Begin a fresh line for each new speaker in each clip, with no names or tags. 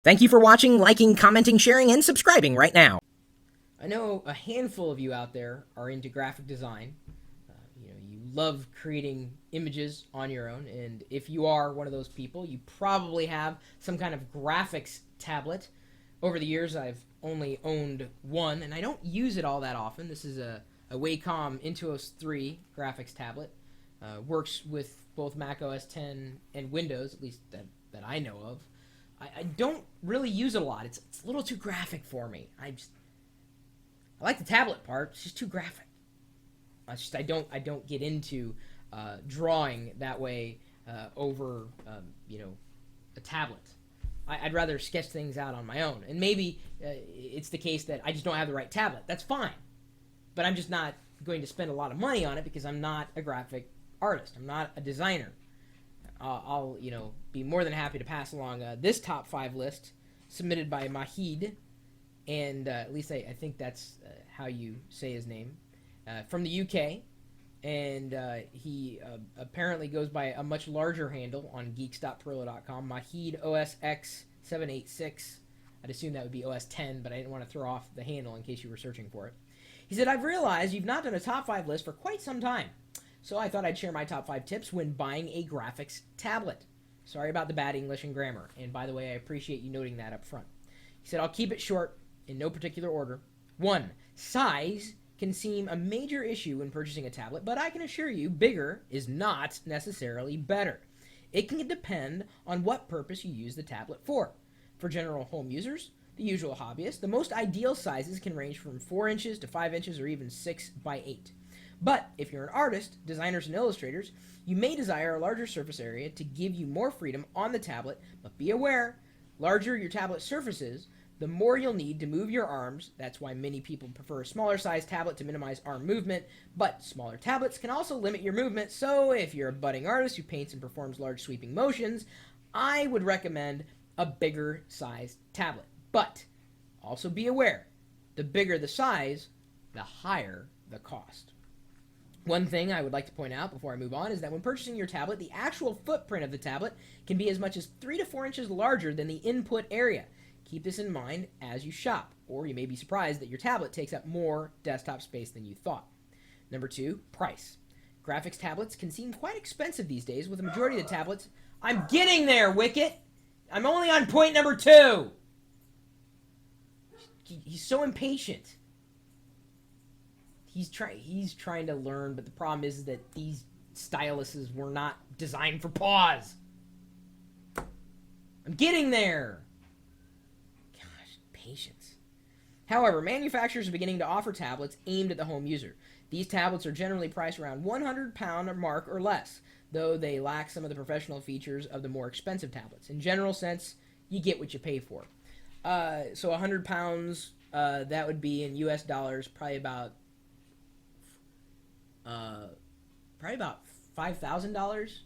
Thank you for watching, liking, commenting, sharing, and subscribing right now.
I know a handful of you out there are into graphic design. You love creating images on your own, and if you are one of those people, you probably have some kind of graphics tablet. Over the years, I've only owned one, and I don't use it all that often. This is a Wacom Intuos 3 graphics tablet. Works with both Mac OS X and Windows, at least that I know of. I don't really use it a lot. It's a little too graphic for me. I like the tablet part. It's just too graphic. I don't get into drawing that way over a tablet. I'd rather sketch things out on my own. And maybe it's the case that I just don't have the right tablet. That's fine, but I'm just not going to spend a lot of money on it because I'm not a graphic artist. I'm not a designer. I'll be more than happy to pass along this top 5 list submitted by Mahid, and at least I think that's how you say his name, from the UK, and he apparently goes by a much larger handle on geeks.pirillo.com, Mahid OSX786. I'd assume that would be OS 10, but I didn't want to throw off the handle in case you were searching for it. He said, "I've realized you've not done a top 5 list for quite some time. So I thought I'd share my top 5 tips when buying a graphics tablet." Sorry about the bad English and grammar. And by the way, I appreciate you noting that up front. He said, "I'll keep it short in no particular order. 1. Size can seem a major issue when purchasing a tablet, but I can assure you bigger is not necessarily better. It can depend on what purpose you use the tablet for. For general home users, the usual hobbyists, the most ideal sizes can range from 4 inches to 5 inches or even 6 by 8. But if you're an artist, designers, and illustrators, you may desire a larger surface area to give you more freedom on the tablet, but be aware, larger your tablet surface is, the more you'll need to move your arms. That's why many people prefer a smaller size tablet to minimize arm movement, but smaller tablets can also limit your movement, so if you're a budding artist who paints and performs large sweeping motions, I would recommend a bigger size tablet. But also be aware, the bigger the size, the higher the cost." One thing I would like to point out before I move on is that when purchasing your tablet, the actual footprint of the tablet can be as much as 3 to 4 inches larger than the input area. Keep this in mind as you shop, or you may be surprised that your tablet takes up more desktop space than you thought. Number 2, price. Graphics tablets can seem quite expensive these days, with the majority of the tablets... I'm getting there, Wicket! I'm only on point number 2! He's so impatient. He's trying to learn, but the problem is that these styluses were not designed for pause. I'm getting there. Gosh, patience. However, manufacturers are beginning to offer tablets aimed at the home user. These tablets are generally priced around £100 mark or less, though they lack some of the professional features of the more expensive tablets. In general sense, you get what you pay for. So £100, that would be in US dollars, probably about $5,000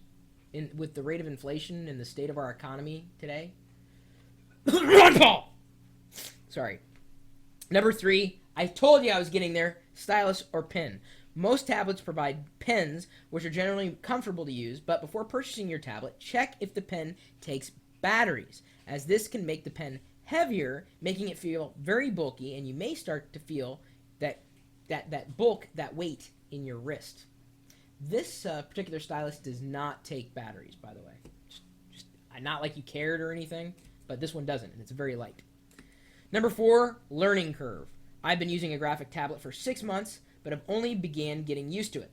with the rate of inflation in the state of our economy today. Run, Paul! Sorry. Number 3, I told you I was getting there, stylus or pen. Most tablets provide pens, which are generally comfortable to use, but before purchasing your tablet, check if the pen takes batteries, as this can make the pen heavier, making it feel very bulky, and you may start to feel that bulk, that weight in your wrist. This particular stylus does not take batteries, by the way. Just not like you cared or anything, but this one doesn't, and it's very light. Number 4, learning curve. I've been using a graphic tablet for 6 months, but have only began getting used to it.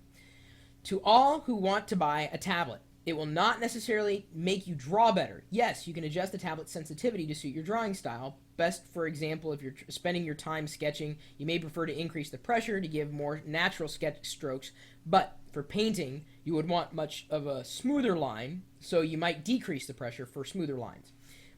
To all who want to buy a tablet, it will not necessarily make you draw better. Yes, you can adjust the tablet's sensitivity to suit your drawing style. Best, for example, if you're spending your time sketching, you may prefer to increase the pressure to give more natural sketch strokes, but for painting, you would want much of a smoother line, so you might decrease the pressure for smoother lines.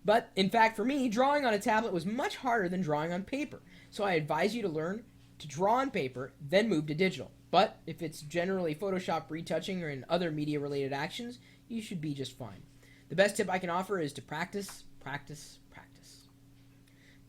But, in fact, for me, drawing on a tablet was much harder than drawing on paper, so I advise you to learn to draw on paper, then move to digital. But if it's generally Photoshop retouching or in other media-related actions, you should be just fine. The best tip I can offer is to practice, practice, practice.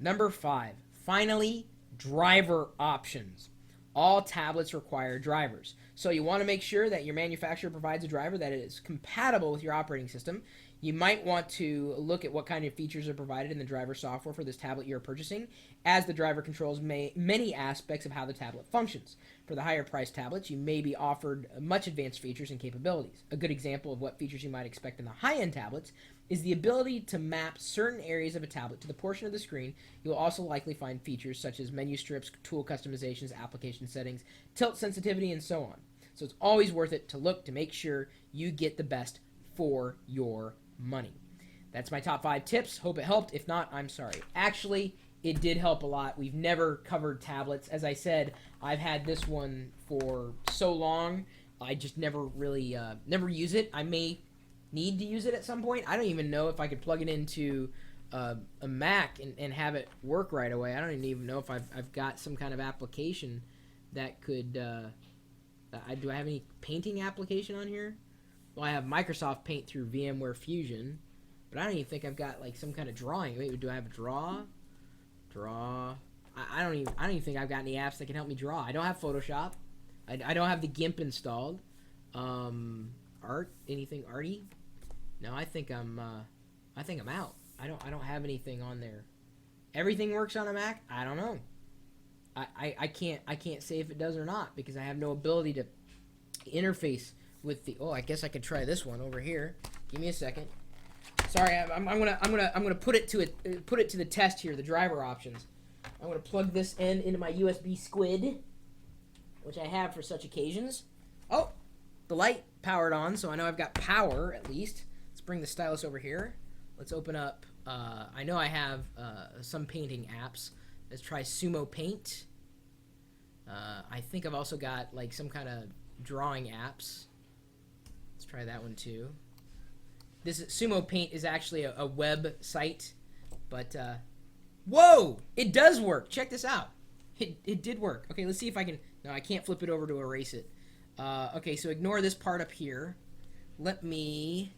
Number 5, finally, driver options. All tablets require drivers, so you want to make sure that your manufacturer provides a driver that is compatible with your operating system. You might want to look at what kind of features are provided in the driver software for this tablet you're purchasing, as the driver controls many aspects of how the tablet functions. For the higher priced tablets, you may be offered much advanced features and capabilities. A good example of what features you might expect in the high-end tablets is the ability to map certain areas of a tablet to the portion of the screen. You'll also likely find features such as menu strips, tool customizations, application settings, tilt sensitivity, and so on. So it's always worth it to look to make sure you get the best for your money. That's my top 5 tips. Hope it helped. If not, I'm sorry. Actually, it did help a lot. We've never covered tablets. As I said, I've had this one for so long. I just never really never use it. I may need to use it at some point. I don't even know if I could plug it into a Mac and have it work right away. I don't even know if I've got some kind of application that could... do I have any painting application on here? Well, I have Microsoft Paint through VMware Fusion, but I don't even think I've got like some kind of drawing. Wait, do I have Draw? I don't even think I've got any apps that can help me draw. I don't have Photoshop. I don't have the GIMP installed. Art? Anything arty? No, I think I'm out. I don't have anything on there. Everything works on a Mac? I don't know. I can't say if it does or not because I have no ability to interface with the... Oh, I guess I could try this one over here. Give me a second. Sorry, I'm gonna put it to the test here. The driver options. I'm gonna plug this end into my USB squid, which I have for such occasions. Oh, the light powered on, so I know I've got power at least. Let's bring the stylus over here. Let's open up. I know I have some painting apps. Let's try Sumo Paint. I think I've also got like some kind of drawing apps. Let's try that one too. This Sumo Paint is actually a web site, but whoa, it does work. Check this out. It did work. Okay, let's see if I can. No, I can't flip it over to erase it. Okay, so ignore this part up here. Let me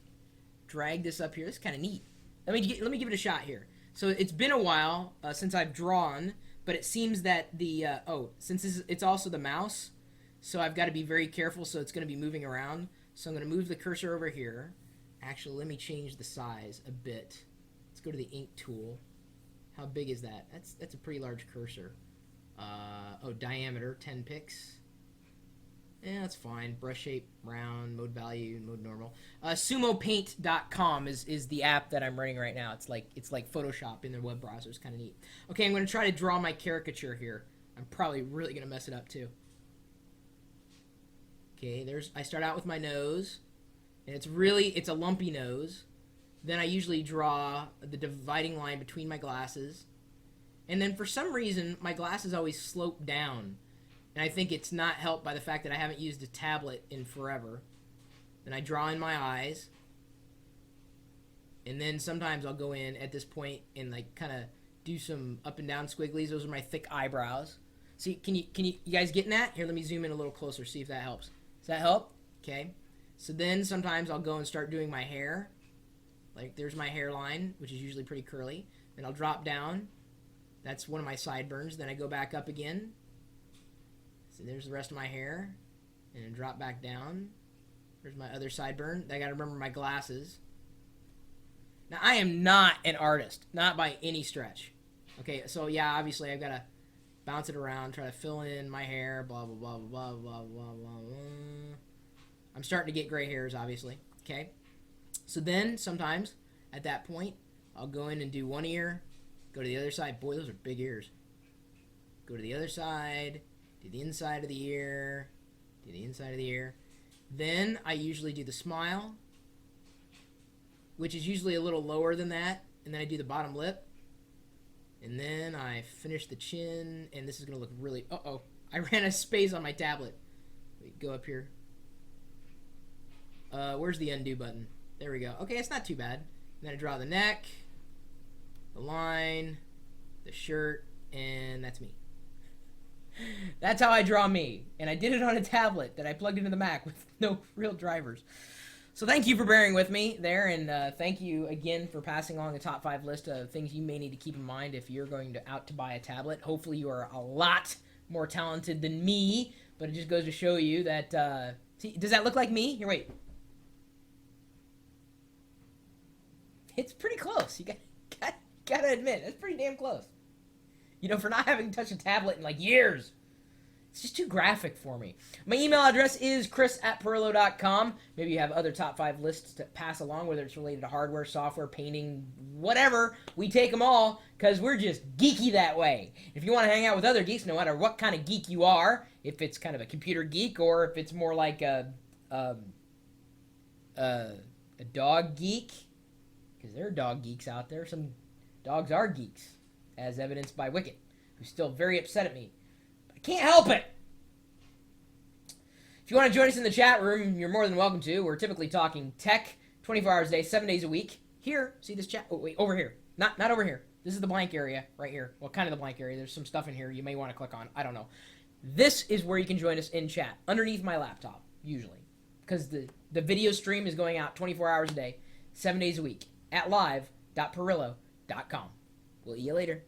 drag this up here. This is kind of neat. Let me give it a shot here. So it's been a while since I've drawn, but it seems that the since it's also the mouse, so I've got to be very careful. So it's going to be moving around. So I'm going to move the cursor over here. Actually, let me change the size a bit. Let's go to the ink tool. How big is that? That's a pretty large cursor. Diameter 10 pixels. Yeah, that's fine. Brush shape, round, mode value, mode normal. SumoPaint.com is the app that I'm running right now. It's like Photoshop in the web browser. It's kind of neat. Okay, I'm going to try to draw my caricature here. I'm probably really going to mess it up too. Okay, I start out with my nose, and it's a lumpy nose. Then I usually draw the dividing line between my glasses. And then for some reason, my glasses always slope down. And I think it's not helped by the fact that I haven't used a tablet in forever. Then I draw in my eyes. And then sometimes I'll go in at this point and like kind of do some up and down squigglies. Those are my thick eyebrows. See, can you guys getting that? Here, let me zoom in a little closer, see if that helps. Does that help? Okay. So then sometimes I'll go and start doing my hair. Like there's my hairline, which is usually pretty curly. Then I'll drop down. That's one of my sideburns. Then I go back up again. So there's the rest of my hair. And then drop back down. There's my other sideburn. I gotta remember my glasses. Now I am not an artist. Not by any stretch. Okay, so yeah, obviously I've gotta bounce it around, try to fill in my hair, blah, blah, blah, blah, blah, blah, blah, blah. I'm starting to get gray hairs, obviously. Okay? So then, sometimes, at that point, I'll go in and do one ear, go to the other side. Boy, those are big ears. Go to the other side, do the inside of the ear, do the inside of the ear. Then, I usually do the smile, which is usually a little lower than that. And then I do the bottom lip. And then I finish the chin, and this is going to look really... Uh-oh. I ran a space on my tablet. Wait, go up here. Where's the undo button? There we go. Okay, it's not too bad. And then I draw the neck, the line, the shirt, and that's me. That's how I draw me. And I did it on a tablet that I plugged into the Mac with no real drivers. So thank you for bearing with me there, and thank you again for passing along a top 5 list of things you may need to keep in mind if you're going out to buy a tablet. Hopefully you are a lot more talented than me, but it just goes to show you that... see, does that look like me? Here, wait. It's pretty close. You gotta admit, that's pretty damn close. You know, for not having touched a tablet in like years. It's just too graphic for me. My email address is chris@pirillo.com. Maybe you have other top 5 lists to pass along, whether it's related to hardware, software, painting, whatever. We take them all because we're just geeky that way. If you want to hang out with other geeks, no matter what kind of geek you are, if it's kind of a computer geek or if it's more like a dog geek, because there are dog geeks out there. Some dogs are geeks, as evidenced by Wicket, who's still very upset at me. I can't help it. If you want to join us in the chat room, you're more than welcome to. We're typically talking tech 24 hours a day, 7 days a week. Here, see this chat? Oh, wait, over here. Not over here. This is the blank area right here. Well, kind of the blank area. There's some stuff in here you may want to click on. I don't know. This is where you can join us in chat, underneath my laptop, usually. Because the video stream is going out 24 hours a day, 7 days a week, at live.pirillo.com. We'll see you later.